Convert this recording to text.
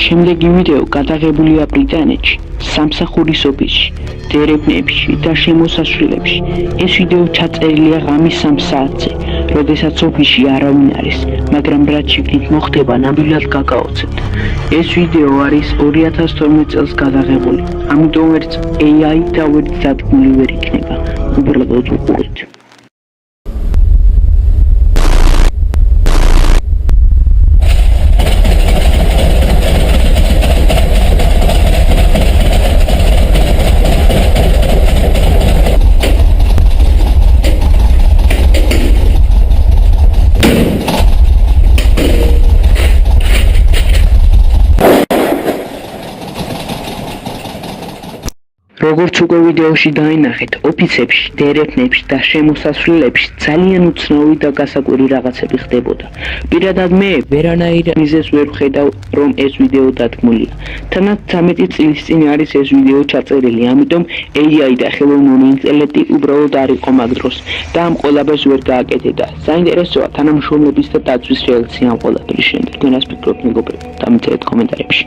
შემდეგი ვიდეო გადაღებულია ბრიტანეთში, სამსახურის ოფისში, დერეფნებში და შემოსასვლელებში. ეს ვიდეო ჩაწერილია ღამის 3 საათზე, როდესაც ოფისში არავინ არის, მაგრამ რაც შიგნით მოხდება, ნამდვილად გაგაოცებთ. ეს ვიდეო არის 2012 წელს გადაღებული, ამიტომ ვერც AI და ვერც დადგმული ვერ იქნება. უბრალოდ უყურეთ. როგორც უკვე ვიდეოში დაინახეთ, ოფისებში, დერეფნებში და შემოსასვლელებში ძალიან უცნაური და გასაკვირი რაღაცები ხდებოდა. პირადად მე ვერანაირ მიზეზს ვერ ვხედავ, რომ ეს ვიდეო დადგმულია. თანაც 13 წლის წინ არის ეს ვიდეო ჩაწერილი, ამიტომ AI და ხელოვნური ინტელექტი უბრალოდ არ იყო მაგ დროს და ამ ყველაფერს ვერ გააკეთებდა. საინტერესოა თანამშრომლების და დაცვის რეაქცია ამ ყველაფრის შემდეგ. თქვენ რას ფიქრობთ, მეგობრებო? დამიწერეთ კომენტარებში.